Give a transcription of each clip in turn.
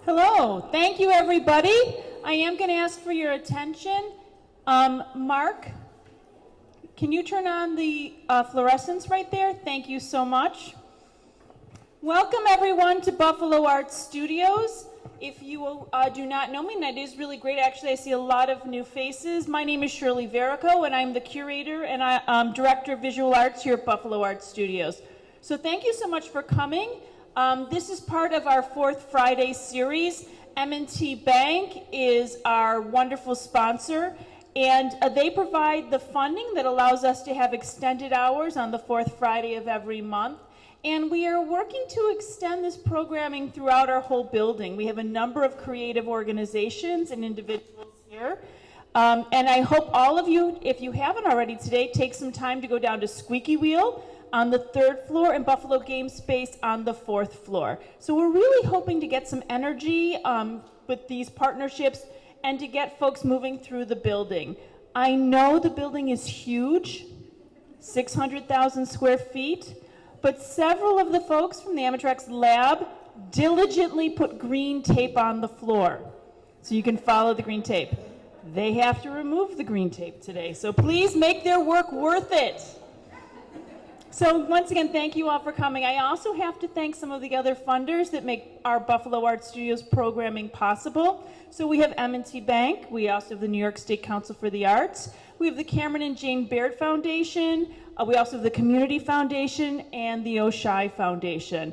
Hello, thank you everybody. I am going to ask for your attention. Mark, can you turn on the fluorescence right there? Thank you so much. Welcome everyone to Buffalo Art Studios. If you do not know me, and that is really great, actually I see a lot of new faces. My name is Shirley Verico and I'm the curator and I'm Director of Visual Arts here at Buffalo Art Studios. So thank you so much for coming. This is part of our Fourth Friday series. M&T Bank is our wonderful sponsor, and they provide the funding that allows us to have extended hours on the fourth Friday of every month. And we are working to extend this programming throughout our whole building. We have a number of creative organizations and individuals here. And I hope all of you, if you haven't already today, take some time to go down to Squeaky Wheel on the 3rd floor and Buffalo Game Space on the 4th floor. So we're really hoping to get some energy with these partnerships and to get folks moving through the building. I know the building is huge, 600,000 square feet, but several of the folks from the Amatryx lab diligently put green tape on the floor so you can follow the green tape. They have to remove the green tape today, so please make their work worth it. So once again, thank you all for coming. I also have to thank some of the other funders that make our Buffalo Art Studios programming possible. So we have M&T Bank, we also have the New York State Council for the Arts, we have the Cameron and Jane Baird Foundation, we also have the Community Foundation and the Oshai Foundation.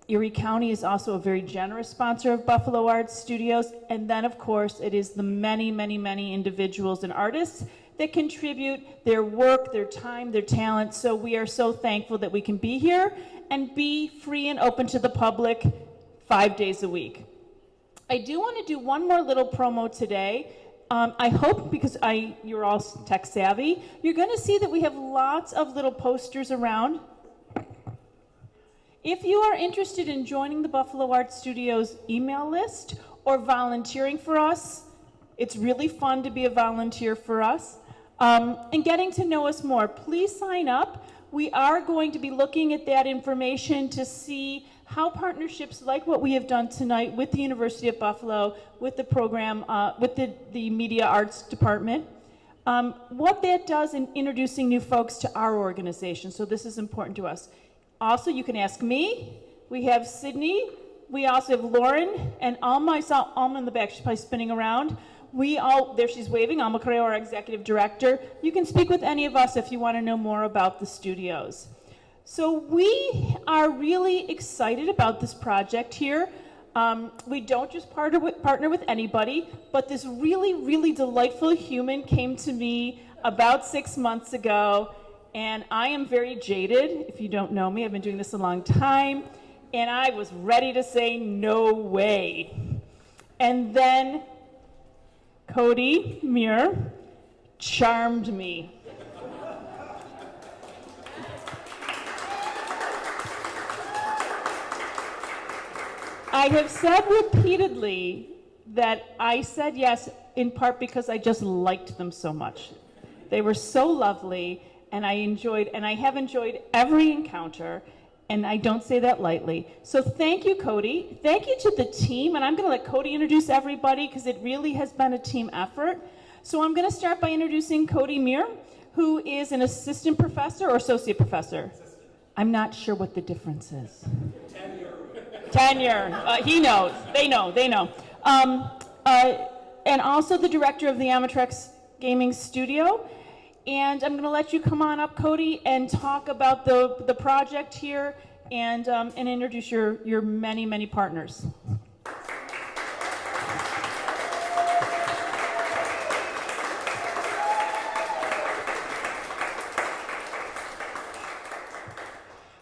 Erie County is also a very generous sponsor of Buffalo Art Studios, and then of course it is the many, many, many individuals and artists that contribute their work, their time, their talent. So we are so thankful that we can be here and be free and open to the public 5 days a week. I do want to do one more little promo today. I hope, because you're all tech savvy, you're going to see that we have lots of little posters around. If you are interested in joining the Buffalo Art Studios email list or volunteering for us, it's really fun to be a volunteer for us. And getting to know us more, please sign up. We are going to be looking at that information to see how partnerships like what we have done tonight with the University of Buffalo, with the program, with the Media Arts Department, what that does in introducing new folks to our organization. So this is important to us. Also, you can ask me. We have Sydney. We also have Lauren and Alma. I saw Alma in the back. She's probably spinning around. There she's waving, Alma Correo, our executive director. You can speak with any of us if you want to know more about the studios. So we are really excited about this project here. We don't just partner with anybody, but this really, really delightful human came to me about 6 months ago, and I am very jaded. If you don't know me, I've been doing this a long time, and I was ready to say no way. And then Cody Muir charmed me. I have said repeatedly that I said yes in part because I just liked them so much. They were so lovely, and I have enjoyed every encounter, and I don't say that lightly. So thank you, Cody. Thank you to the team, and I'm going to let Cody introduce everybody because it really has been a team effort. So I'm going to start by introducing Cody Muir, who is an assistant professor or associate professor. Assistant. I'm not sure what the difference is. Tenure. He knows. They know. And also the director of the Amatryx Gaming Studio. And I'm going to let you come on up, Cody, and talk about the project here and introduce your many, many partners.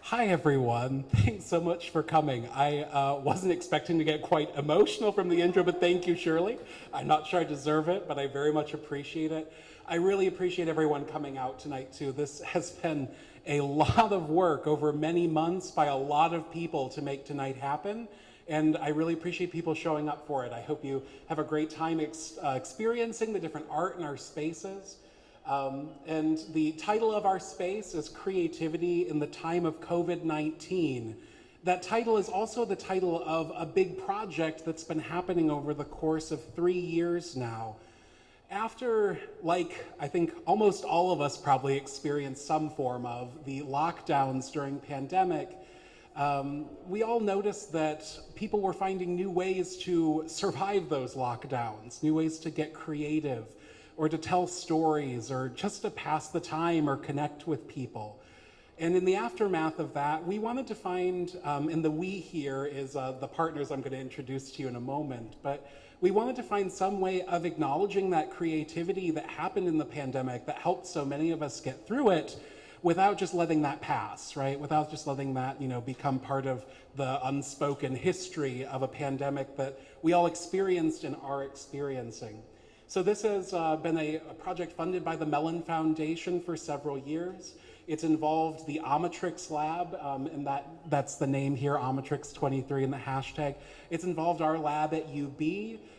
Hi, everyone. Thanks so much for coming. I wasn't expecting to get quite emotional from the intro, but thank you, Shirley. I'm not sure I deserve it, but I very much appreciate it. I really appreciate everyone coming out tonight, too. This has been a lot of work over many months by a lot of people to make tonight happen, and I really appreciate people showing up for it. I hope you have a great time experiencing the different art in our spaces. And the title of our space is Creativity in the Time of COVID-19. That title is also the title of a big project that's been happening over the course of 3 years now. After, like, I think almost all of us probably experienced some form of the lockdowns during pandemic, we all noticed that people were finding new ways to survive those lockdowns, new ways to get creative, or to tell stories, or just to pass the time or connect with people. And in the aftermath of that, we wanted to find, and the we here is the partners I'm going to introduce to you in a moment, but we wanted to find some way of acknowledging that creativity that happened in the pandemic that helped so many of us get through it without just letting that pass, right? Without just letting that, become part of the unspoken history of a pandemic that we all experienced and are experiencing. So this has been a project funded by the Mellon Foundation for several years. It's involved the Amatryx lab, and that's the name here, Amatryx 23 in the hashtag. It's involved our lab at UB.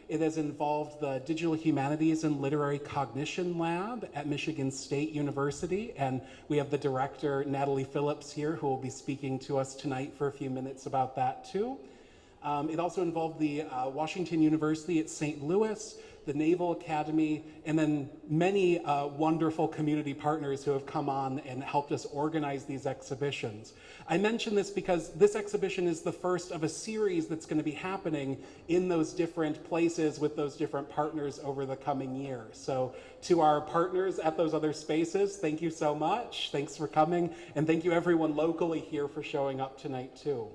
It has involved the Digital Humanities and Literary Cognition lab at Michigan State University, and we have the director, Natalie Phillips, here, who will be speaking to us tonight for a few minutes about that too. It also involved the Washington University at St. Louis, the Naval Academy, and then many wonderful community partners who have come on and helped us organize these exhibitions. I mention this because this exhibition is the first of a series that's going to be happening in those different places with those different partners over the coming year. So to our partners at those other spaces, thank you so much. Thanks for coming, and thank you everyone locally here for showing up tonight too.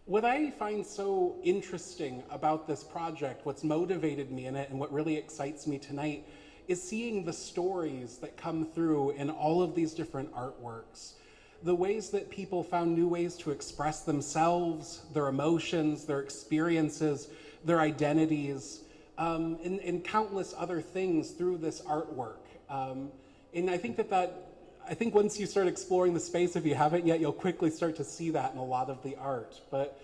What I find so interesting about this project, what's motivated me in it, and what really excites me tonight, is seeing the stories that come through in all of these different artworks. The ways that people found new ways to express themselves, their emotions, their experiences, their identities, and countless other things through this artwork. And I think once you start exploring the space, if you haven't yet, you'll quickly start to see that in a lot of the art. But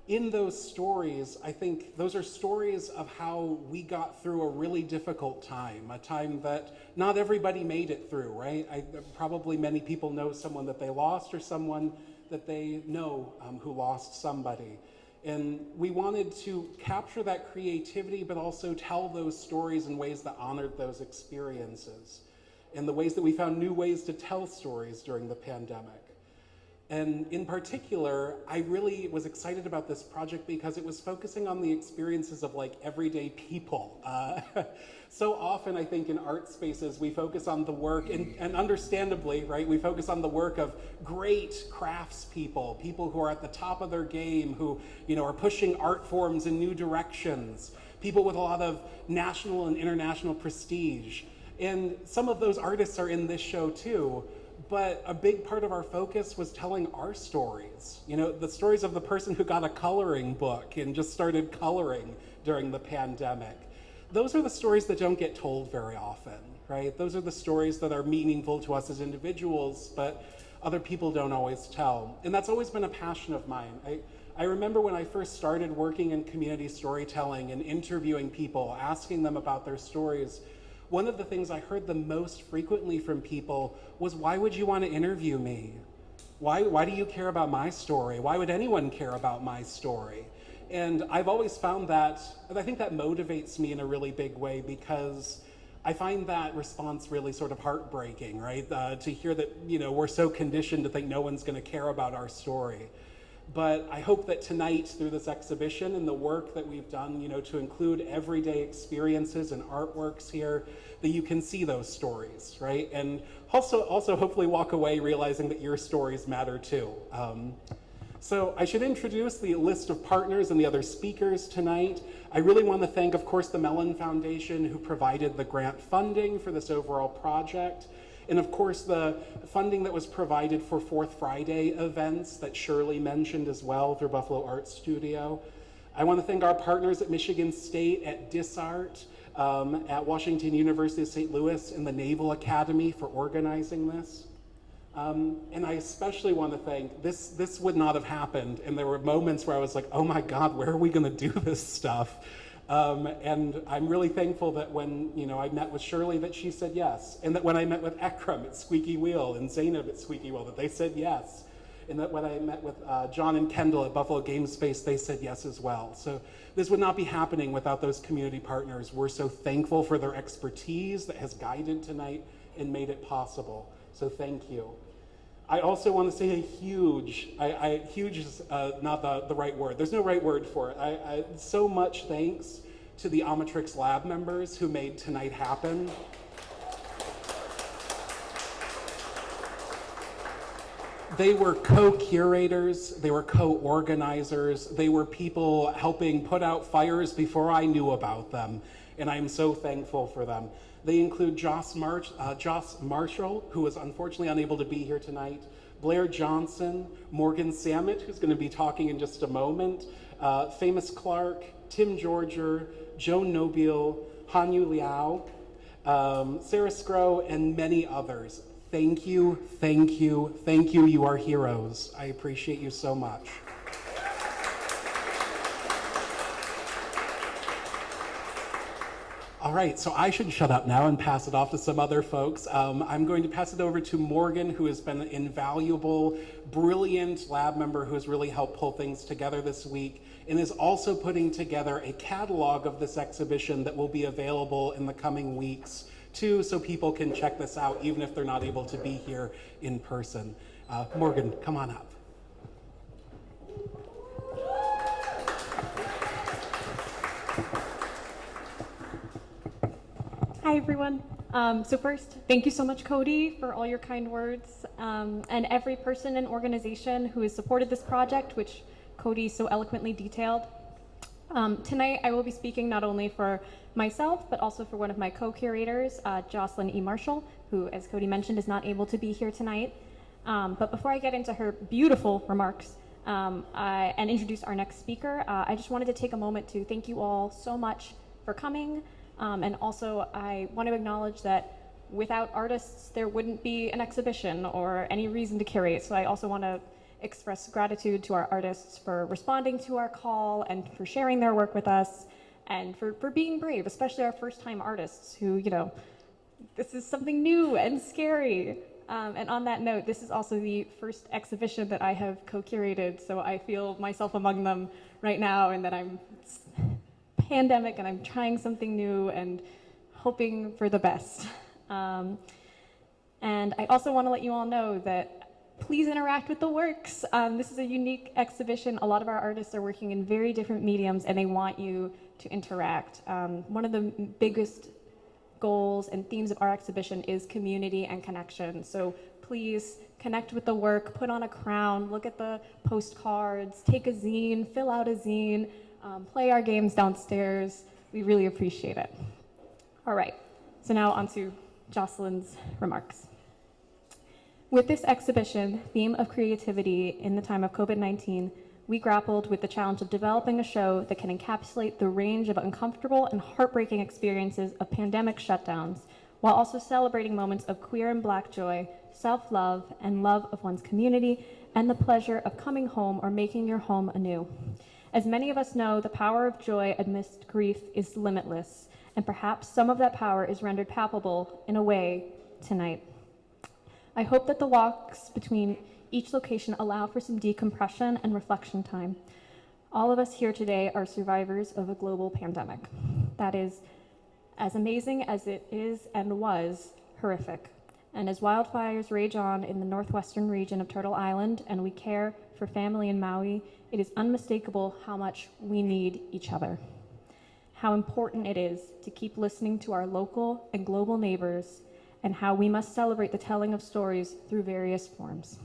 in those stories, I think those are stories of how we got through a really difficult time, a time that not everybody made it through, right? Probably many people know someone that they lost or someone that they know who lost somebody. And we wanted to capture that creativity, but also tell those stories in ways that honored those experiences, and the ways that we found new ways to tell stories during the pandemic. And in particular, I really was excited about this project because it was focusing on the experiences of like everyday people. So often I think in art spaces, we focus on the work, and understandably, right, we focus on the work of great craftspeople, people who are at the top of their game, who are pushing art forms in new directions, people with a lot of national and international prestige. And some of those artists are in this show too, but a big part of our focus was telling our stories. The stories of the person who got a coloring book and just started coloring during the pandemic. Those are the stories that don't get told very often, right? Those are the stories that are meaningful to us as individuals, but other people don't always tell. And that's always been a passion of mine. I remember when I first started working in community storytelling and interviewing people, asking them about their stories, one of the things I heard the most frequently from people was, why would you want to interview me? Why do you care about my story? Why would anyone care about my story? And I've always found that, and I think that motivates me in a really big way, because I find that response really sort of heartbreaking, right? To hear that, we're so conditioned to think no one's going to care about our story. But I hope that tonight, through this exhibition and the work that we've done, to include everyday experiences and artworks here, that you can see those stories, right? And also hopefully walk away realizing that your stories matter too. So I should introduce the list of partners and the other speakers tonight. I really want to thank, of course, the Mellon Foundation, who provided the grant funding for this overall project. And of course, the funding that was provided for Fourth Friday events that Shirley mentioned as well through Buffalo Art Studio. I want to thank our partners at Michigan State, at DisArt, at Washington University of St. Louis, and the Naval Academy for organizing this. And I especially want to thank, this would not have happened, and there were moments where I was like, oh my God, where are we going to do this stuff? And I'm really thankful that when I met with Shirley, that she said yes, and that when I met with Ekram at Squeaky Wheel and Zainab at Squeaky Wheel, that they said yes. and that when I met with John and Kendall at Buffalo Game Space, they said yes as well. So this would not be happening without those community partners. We're so thankful for their expertise that has guided tonight and made it possible. So thank you. I also want to say a huge, huge is not the right word. There's no right word for it. So much thanks to the Amatryx lab members who made tonight happen. They were co-curators, they were co-organizers, they were people helping put out fires before I knew about them, and I'm so thankful for them. They include Joss Marshall, who is unfortunately unable to be here tonight, Blair Johnson, Morgan Samet, who's going to be talking in just a moment, Famous Clark, Tim Georger, Joan Nobile, Hanyu Liao, Sarah Scrow, and many others. Thank you, thank you, thank you. You are heroes. I appreciate you so much. All right, so I should shut up now and pass it off to some other folks. I'm going to pass it over to Morgan, who has been an invaluable, brilliant lab member who has really helped pull things together this week and is also putting together a catalog of this exhibition that will be available in the coming weeks too, so people can check this out even if they're not able to be here in person. Morgan, come on up. Hi, everyone. So first, thank you so much, Cody, for all your kind words, and every person and organization who has supported this project, which Cody so eloquently detailed. Tonight, I will be speaking not only for myself, but also for one of my co-curators, Jocelyn E. Marshall, who, as Cody mentioned, is not able to be here tonight. But before I get into her beautiful remarks and introduce our next speaker, I just wanted to take a moment to thank you all so much for coming. And also, I want to acknowledge that without artists, there wouldn't be an exhibition or any reason to curate. So I also want to express gratitude to our artists for responding to our call and for sharing their work with us and for being brave, especially our first-time artists who, you know, this is something new and scary. And on that note, this is also the first exhibition that I have co-curated, so I feel myself among them right now and that I'm pandemic and I'm trying something new and hoping for the best. And I also want to let you all know that please interact with the works. This is a unique exhibition. A lot of our artists are working in very different mediums and they want you to interact. One of the biggest goals and themes of our exhibition is community and connection. So please connect with the work, put on a crown, look at the postcards, take a zine, fill out a zine, play our games downstairs. We really appreciate it. All right, so now on to Jocelyn's remarks. With this exhibition, Theme of Creativity in the Time of COVID-19, we grappled with the challenge of developing a show that can encapsulate the range of uncomfortable and heartbreaking experiences of pandemic shutdowns, while also celebrating moments of queer and Black joy, self-love, and love of one's community, and the pleasure of coming home or making your home anew. As many of us know, the power of joy amidst grief is limitless, and perhaps some of that power is rendered palpable in a way tonight. I hope that the walks between each location allow for some decompression and reflection time. All of us here today are survivors of a global pandemic. That is, as amazing as it is and was, horrific. And as wildfires rage on in the northwestern region of Turtle Island and we care for family in Maui, it is unmistakable how much we need each other. How important it is to keep listening to our local and global neighbors and how we must celebrate the telling of stories through various forms.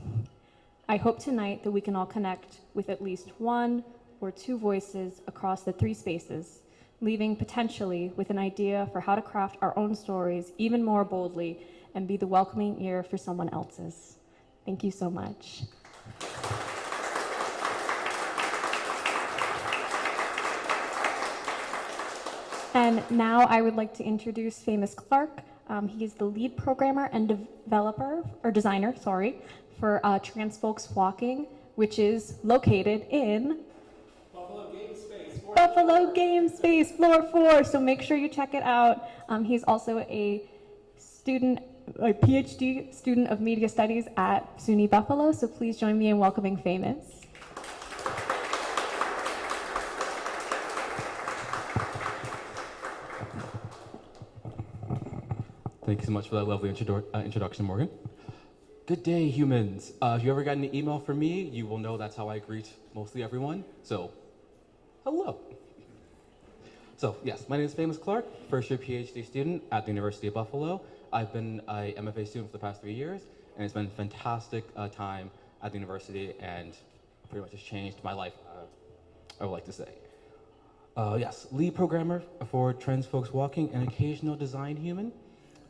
I hope tonight that we can all connect with at least one or two voices across the three spaces, leaving potentially with an idea for how to craft our own stories even more boldly and be the welcoming ear for someone else's. Thank you so much. And now I would like to introduce Famous Clark. He is the lead programmer and designer, for Transfolks Walking, which is located in Buffalo Game Space, floor 4. So make sure you check it out. He's also a student a PhD student of Media Studies at SUNY Buffalo, so please join me in welcoming Famous. Thank you so much for that lovely introduction, Morgan. Good day, humans. If you ever got an email from me, you will know that's how I greet mostly everyone. So, hello. So, yes, my name is Famous Clark, first-year PhD student at the University of Buffalo. I've been an MFA student for the past 3 years, and it's been a fantastic time at the university, and pretty much has changed my life, I would like to say. Yes, lead programmer for Trans Folks Walking, an occasional design human.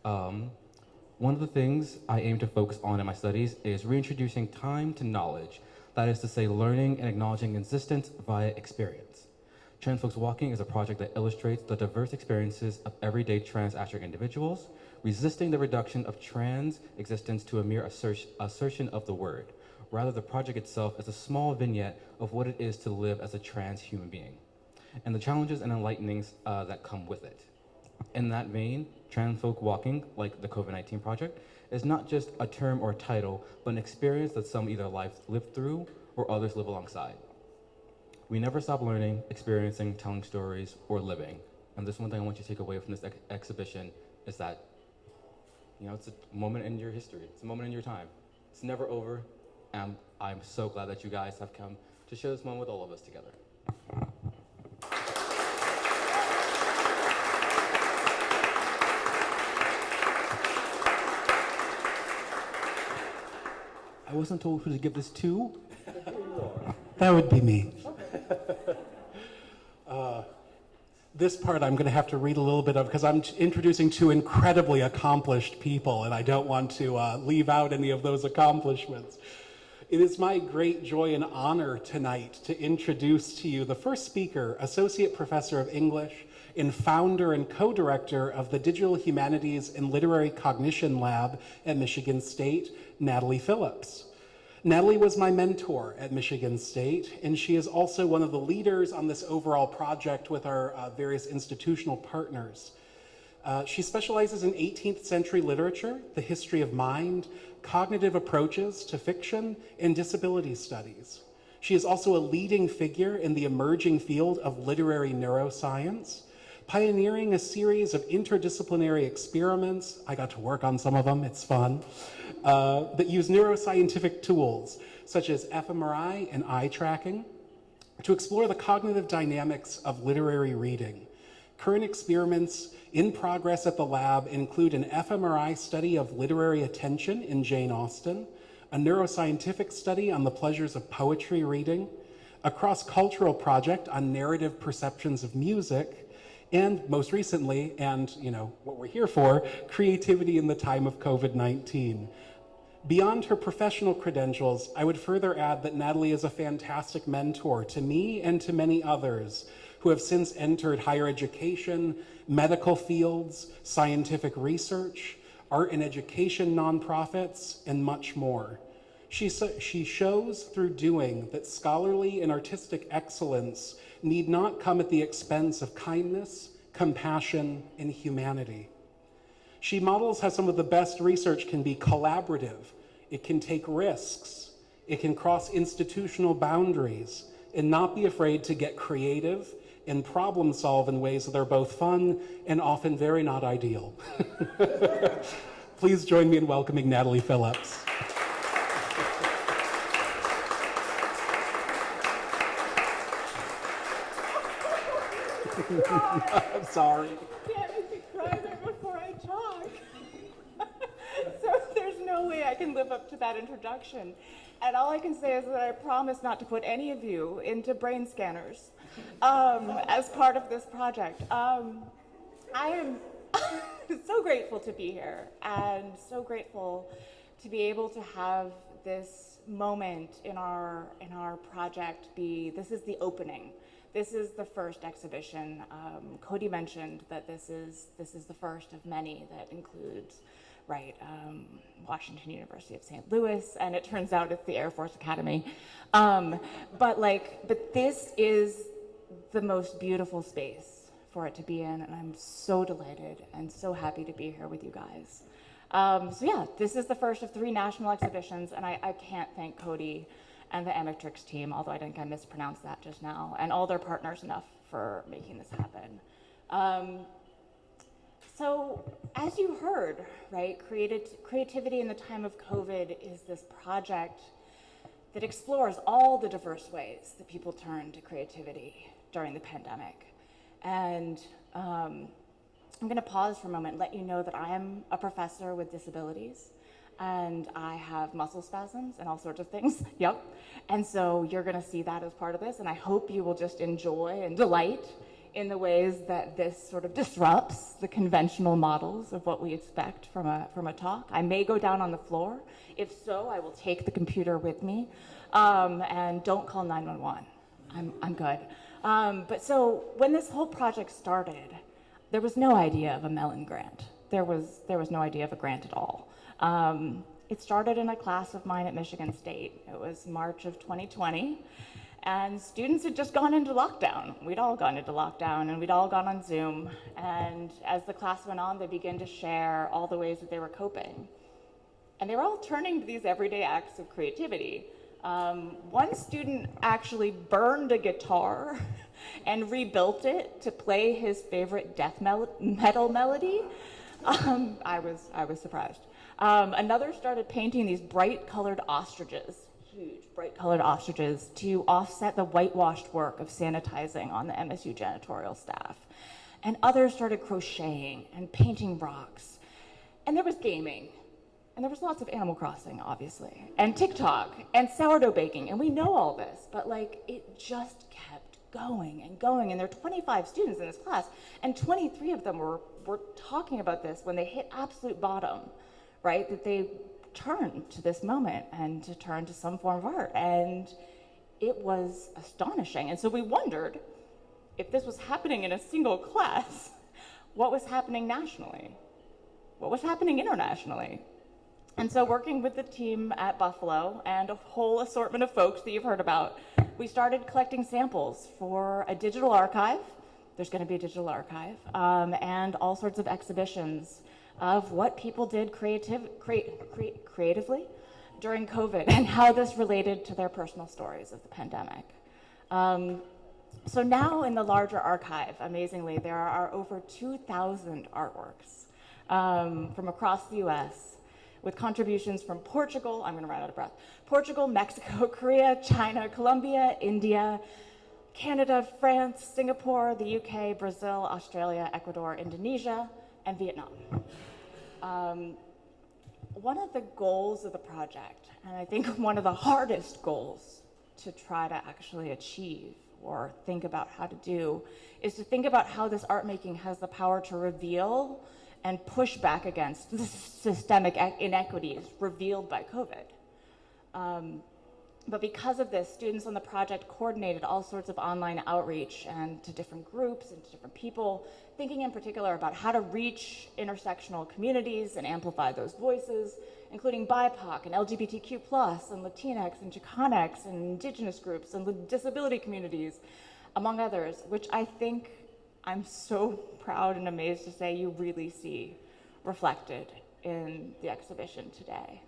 One of the things I aim to focus on in my studies is reintroducing time to knowledge. That is to say, learning and acknowledging existence via experience. Trans Folks Walking is a project that illustrates the diverse experiences of everyday trans African individuals, resisting the reduction of trans existence to a mere assertion of the word. Rather, the project itself is a small vignette of what it is to live as a trans human being, and the challenges and enlightenings that come with it. In that vein, Trans Folk Walking, like the Covid-19 project, is not just a term or a title, but an experience that some either live through or others live alongside. We never stop learning, experiencing, telling stories, or living. And this one thing I want you to take away from this exhibition is that, it's a moment in your history. It's a moment in your time. It's never over, and I'm so glad that you guys have come to share this moment with all of us together. I wasn't told who to give this to. That would be me. This part I'm going to have to read a little bit of because I'm introducing two incredibly accomplished people, and I don't want to leave out any of those accomplishments. It is my great joy and honor tonight to introduce to you the first speaker, Associate Professor of English and founder and co-director of the Digital Humanities and Literary Cognition Lab at Michigan State, Natalie Phillips. Natalie was my mentor at Michigan State, and she is also one of the leaders on this overall project with our various institutional partners. She specializes in 18th century literature, the history of mind, cognitive approaches to fiction, and disability studies. She is also a leading figure in the emerging field of literary neuroscience, pioneering a series of interdisciplinary experiments. I got to work on some of them, it's fun, that use neuroscientific tools such as fMRI and eye tracking to explore the cognitive dynamics of literary reading. Current experiments in progress at the lab include an fMRI study of literary attention in Jane Austen, a neuroscientific study on the pleasures of poetry reading, a cross-cultural project on narrative perceptions of music, and most recently, and what we're here for, creativity in the time of COVID-19. Beyond her professional credentials, I would further add that Natalie is a fantastic mentor to me and to many others who have since entered higher education, medical fields, scientific research, art and education nonprofits, and much more. She shows through doing that scholarly and artistic excellence need not come at the expense of kindness, compassion, and humanity. She models how some of the best research can be collaborative, it can take risks, it can cross institutional boundaries, and not be afraid to get creative and problem solve in ways that are both fun and often very not ideal. Please join me in welcoming Natalie Phillips. I'm sorry. Can't make me cry right before I talk. So there's no way I can live up to that introduction. And all I can say is that I promise not to put any of you into brain scanners as part of this project. I am so grateful to be here and so grateful to be able to have this moment in our project be, this is the opening. This is the first exhibition. Cody mentioned that this is the first of many that includes, Washington University of St. Louis, and it turns out it's the Air Force Academy. But this is the most beautiful space for it to be in, and I'm so delighted and so happy to be here with you guys. So yeah, this is the first of 3 national exhibitions, and I can't thank Cody and the Amatryx team, although I think I mispronounced that just now, and all their partners enough for making this happen. So as you heard, right, creativity in the time of COVID is this project that explores all the diverse ways that people turn to creativity during the pandemic. And I'm going to pause for a moment and let you know that I am a professor with disabilities, and I have muscle spasms and all sorts of things. Yep. And so you're going to see that as part of this, and I hope you will just enjoy and delight in the ways that this sort of disrupts the conventional models of what we expect from a talk. I may go down on the floor. If so, I will take the computer with me, and don't call 911. I'm good. But so when this whole project started, there was no idea of a Mellon grant. There was no idea of a grant at all. It started in a class of mine at Michigan State. It was March of 2020. And students had just gone into lockdown. We'd all gone into lockdown, and we'd all gone on Zoom. And as the class went on, they began to share all the ways that they were coping. And they were all turning to these everyday acts of creativity. One student actually burned a guitar and rebuilt it to play his favorite death metal melody. I was surprised. Another started painting these bright-colored ostriches, huge bright-colored ostriches, to offset the whitewashed work of sanitizing on the MSU janitorial staff. And others started crocheting and painting rocks. And there was gaming. And there was lots of Animal Crossing, obviously, and TikTok, and sourdough baking, and we know all this, but like, it just kept going and going, and there are 25 students in this class, and 23 of them were talking about this when they hit absolute bottom, right, that they turned to this moment and to turn to some form of art, and it was astonishing. And so we wondered if this was happening in a single class, what was happening nationally? What was happening internationally? And so working with the team at Buffalo and a whole assortment of folks that you've heard about, we started collecting samples for a digital archive. There's going to be a digital archive, and all sorts of exhibitions of what people did creatively during COVID and how this related to their personal stories of the pandemic. So now in the larger archive, amazingly, there are over 2,000 artworks from across the US, with contributions from Portugal, I'm gonna run out of breath, Portugal, Mexico, Korea, China, Colombia, India, Canada, France, Singapore, the UK, Brazil, Australia, Ecuador, Indonesia, and Vietnam. One of the goals of the project, and I think one of the hardest goals to try to actually achieve or think about how to do, is to think about how this art making has the power to reveal and push back against the systemic inequities revealed by COVID. But because of this, students on the project coordinated all sorts of online outreach and to different groups and to different people, thinking in particular about how to reach intersectional communities and amplify those voices, including BIPOC and LGBTQ+, and Latinx and Chicanx and indigenous groups and disability communities, among others, which I think I'm so proud and amazed to say you really see reflected in the exhibition today.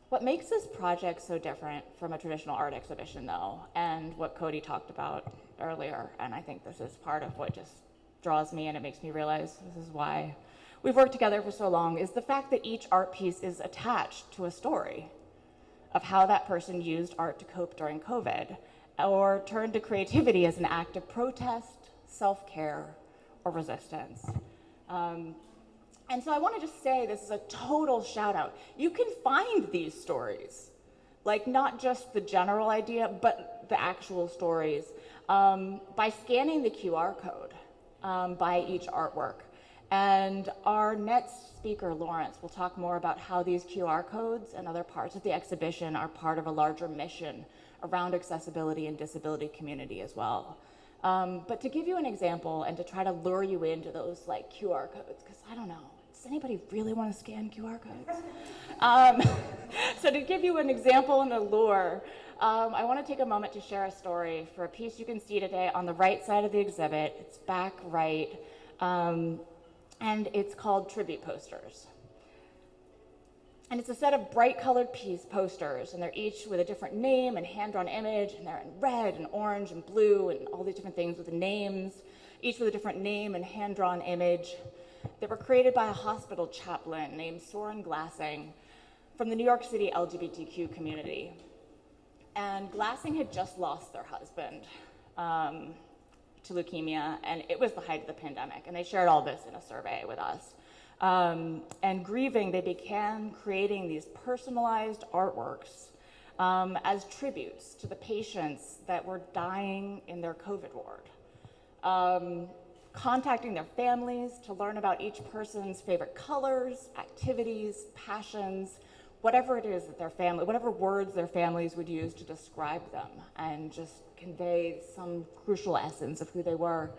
What makes this project so different from a traditional art exhibition, though, and what Cody talked about earlier, and I think this is part of what just draws me and it makes me realize this is why we've worked together for so long, is the fact that each art piece is attached to a story of how that person used art to cope during COVID, or turned to creativity as an act of protest, self-care, or resistance. And so I want to just say, this is a total shout out. You can find these stories, like not just the general idea, but the actual stories, by scanning the QR code by each artwork. And our next speaker, Lawrence, will talk more about how these QR codes and other parts of the exhibition are part of a larger mission around accessibility and disability community as well. But to give you an example and to try to lure you into those like QR codes, because I don't know, does anybody really want to scan QR codes? So to give you an example and a lure, I want to take a moment to share a story for a piece you can see today on the right side of the exhibit. It's back right. and it's called Tribute Posters. And it's a set of bright colored posters, and they're each with a different name and hand-drawn image, and they're in red and orange and blue and all these different things with the names, each with a different name and hand-drawn image. They were created by a hospital chaplain named Soren Glassing from the New York City LGBTQ community. And Glassing had just lost their husband to leukemia, and it was the height of the pandemic, and they shared all this in a survey with us. And grieving, they began creating these personalized artworks as tributes to the patients that were dying in their COVID ward. Contacting their families to learn about each person's favorite colors, activities, passions, whatever it is that their family, whatever words their families would use to describe them and just convey some crucial essence of who they were,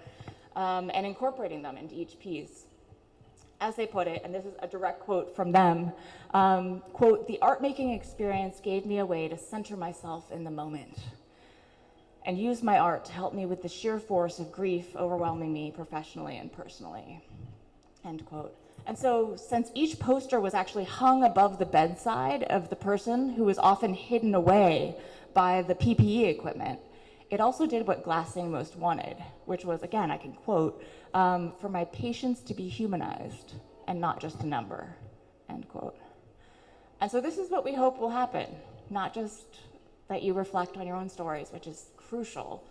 and incorporating them into each piece. As they put it, and this is a direct quote from them, quote, "The art-making experience gave me a way to center myself in the moment and use my art to help me with the sheer force of grief overwhelming me professionally and personally," end quote. And so, since each poster was actually hung above the bedside of the person who was often hidden away by the PPE equipment, it also did what Glassing most wanted, which was, again, I can quote, "for my patients to be humanized and not just a number," end quote. And so this is what we hope will happen, not just that you reflect on your own stories, which is crucial,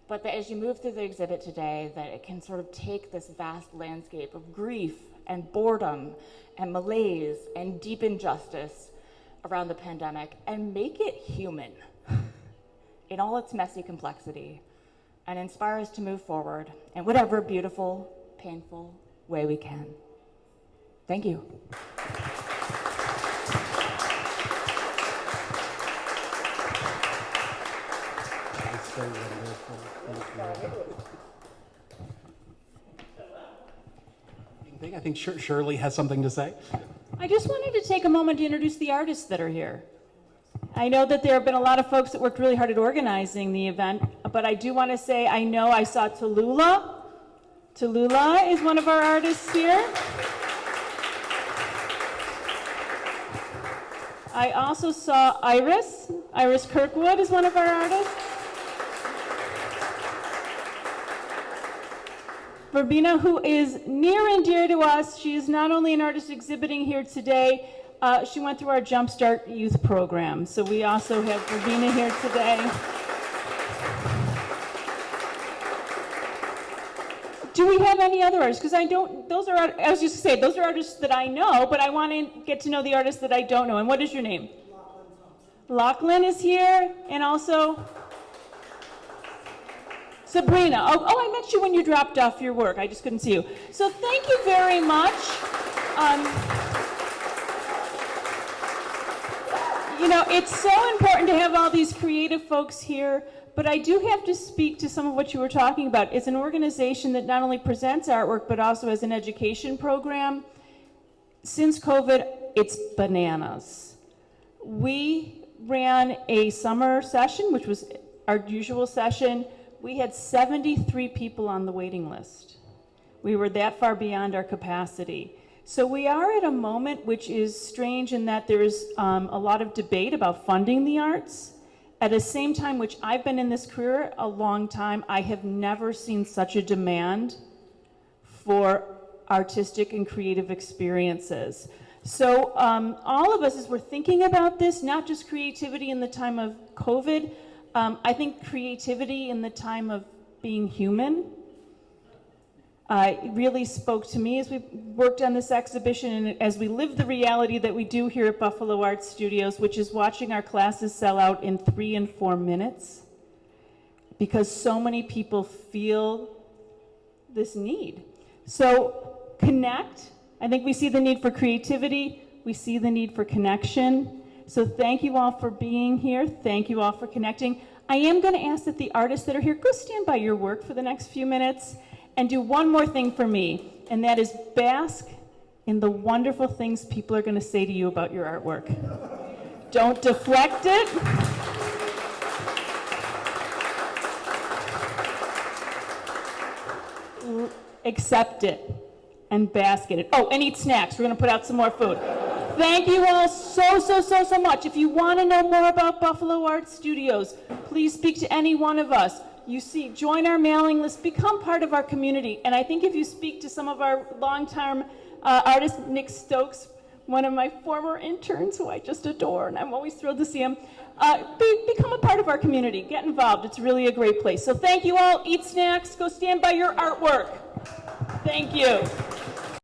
but that as you move through the exhibit today, that it can sort of take this vast landscape of grief and boredom and malaise and deep injustice around the pandemic and make it human in all its messy complexity, and inspire us to move forward in whatever beautiful, painful way we can. Thank you. That's so wonderful. Thank you. I think Shirley has something to say. I just wanted to take a moment to introduce the artists that are here. I know that there have been a lot of folks that worked really hard at organizing the event, but I do want to say I know I saw Tallulah. Tallulah is one of our artists here. I also saw Iris. Iris Kirkwood is one of our artists. Verbena, who is near and dear to us, she is not only an artist exhibiting here today, she went through our Jumpstart Youth program. So we also have Verbena here today. Do we have any other artists? Because I was just saying, those are artists that I know, but I want to get to know the artists that I don't know. And what is your name? Lachlan is here, and also Sabrina. Oh, I met you when you dropped off your work. I just couldn't see you. So thank you very much. You know, it's so important to have all these creative folks here, but I do have to speak to some of what you were talking about. It's an organization that not only presents artwork, but also has an education program. Since COVID, it's bananas. We ran a summer session, which was our usual session. We had 73 people on the waiting list. We were that far beyond our capacity. So we are at a moment which is strange in that there's a lot of debate about funding the arts. At the same time, which I've been in this career a long time, I have never seen such a demand for artistic and creative experiences. So all of us, as we're thinking about this, not just creativity in the time of COVID, I think creativity in the time of being human. It really spoke to me as we worked on this exhibition and as we live the reality that we do here at Buffalo Art Studios, which is watching our classes sell out in 3 and 4 minutes because so many people feel this need. So connect. I think we see the need for creativity. We see the need for connection. So thank you all for being here. Thank you all for connecting. I am going to ask that the artists that are here, go stand by your work for the next few minutes and do one more thing for me, and that is bask in the wonderful things people are going to say to you about your artwork. Don't deflect it. Accept it and bask in it. Oh, and eat snacks. We're going to put out some more food. Thank you all so much. If you want to know more about Buffalo Art Studios, please speak to any one of us. Join our mailing list, become part of our community. And I think if you speak to some of our long-term artists, Nick Stokes, one of my former interns who I just adore, and I'm always thrilled to see him, become a part of our community. Get involved. It's really a great place. So thank you all. Eat snacks. Go stand by your artwork. Thank you.